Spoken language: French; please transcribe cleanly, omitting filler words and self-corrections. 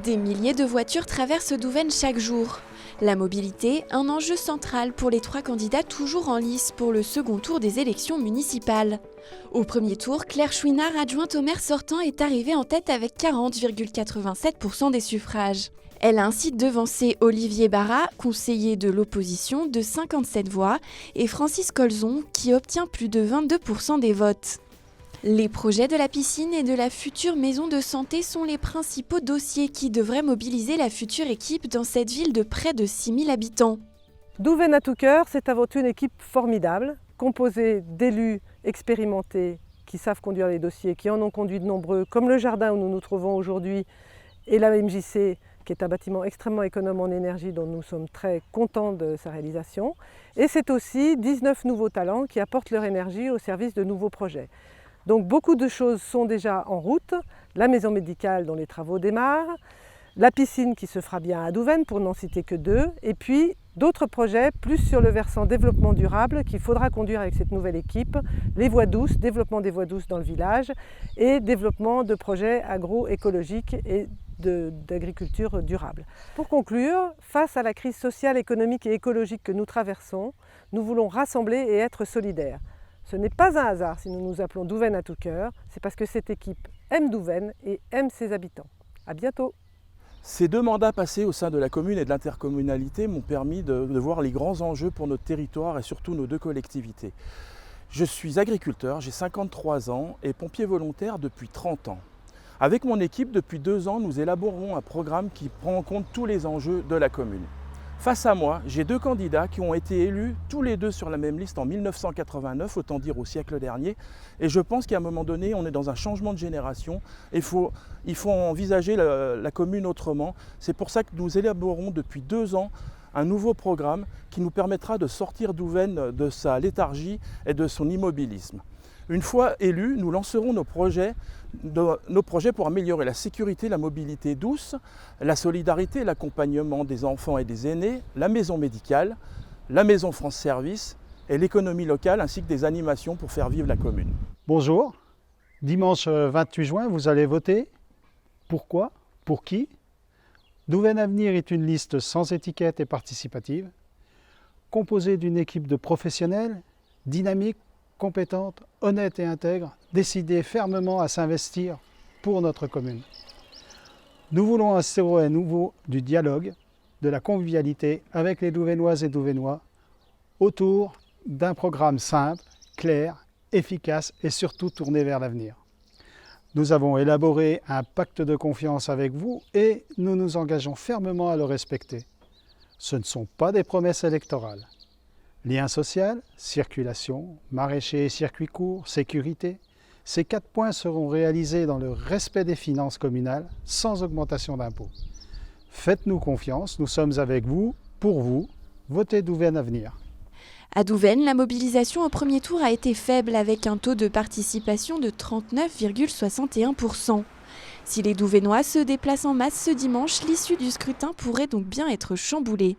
Des milliers de voitures traversent Douvaine chaque jour. La mobilité, un enjeu central pour les 3 candidats toujours en lice pour le second tour des élections municipales. Au premier tour, Claire Chouinard, adjointe au maire sortant, est arrivée en tête avec 40,87% des suffrages. Elle a ainsi devancé Olivier Barra, conseiller de l'opposition, de 57 voix, et Francis Colzon, qui obtient plus de 22% des votes. Les projets de la piscine et de la future maison de santé sont les principaux dossiers qui devraient mobiliser la future équipe dans cette ville de près de 6000 habitants. Douvaine à tout cœur, c'est avant tout une équipe formidable, composée d'élus expérimentés qui savent conduire les dossiers, qui en ont conduit de nombreux, comme le jardin où nous nous trouvons aujourd'hui et la MJC, qui est un bâtiment extrêmement économe en énergie dont nous sommes très contents de sa réalisation. Et c'est aussi 19 nouveaux talents qui apportent leur énergie au service de nouveaux projets. Donc beaucoup de choses sont déjà en route, la maison médicale dont les travaux démarrent, la piscine qui se fera bien à Douvaine pour n'en citer que 2, et puis d'autres projets plus sur le versant développement durable qu'il faudra conduire avec cette nouvelle équipe, les voies douces, développement des voies douces dans le village et développement de projets agroécologiques et d'agriculture durable. Pour conclure, face à la crise sociale, économique et écologique que nous traversons, nous voulons rassembler et être solidaires. Ce n'est pas un hasard si nous nous appelons Douvaine à tout cœur, c'est parce que cette équipe aime Douvaine et aime ses habitants. À bientôt. Ces 2 mandats passés au sein de la commune et de l'intercommunalité m'ont permis de voir les grands enjeux pour notre territoire et surtout nos 2 collectivités. Je suis agriculteur, j'ai 53 ans et pompier volontaire depuis 30 ans. Avec mon équipe, depuis 2 ans, nous élaborons un programme qui prend en compte tous les enjeux de la commune. Face à moi, j'ai 2 candidats qui ont été élus tous les 2 sur la même liste en 1989, autant dire au siècle dernier. Et je pense qu'à un moment donné, on est dans un changement de génération. Il faut envisager la commune autrement. C'est pour ça que nous élaborons depuis 2 ans un nouveau programme qui nous permettra de sortir Douvaine de sa léthargie et de son immobilisme. Une fois élus, nous lancerons nos projets pour améliorer la sécurité, la mobilité douce, la solidarité, l'accompagnement des enfants et des aînés, la maison médicale, la maison France Service et l'économie locale ainsi que des animations pour faire vivre la commune. Bonjour, dimanche 28 juin, vous allez voter. Pourquoi? Pour qui? Douvaine Avenir est une liste sans étiquette et participative, composée d'une équipe de professionnels dynamiques, compétente, honnête et intègre, décidée fermement à s'investir pour notre commune. Nous voulons instaurer à nouveau du dialogue, de la convivialité avec les Douvainoises et Douvainois autour d'un programme simple, clair, efficace et surtout tourné vers l'avenir. Nous avons élaboré un pacte de confiance avec vous et nous nous engageons fermement à le respecter. Ce ne sont pas des promesses électorales. Lien social, circulation, maraîchers et circuits courts, sécurité. Ces 4 points seront réalisés dans le respect des finances communales, sans augmentation d'impôts. Faites-nous confiance, nous sommes avec vous, pour vous. Votez Douvaine Avenir. À Douvaine, la mobilisation au premier tour a été faible avec un taux de participation de 39,61%. Si les Douvainois se déplacent en masse ce dimanche, l'issue du scrutin pourrait donc bien être chamboulée.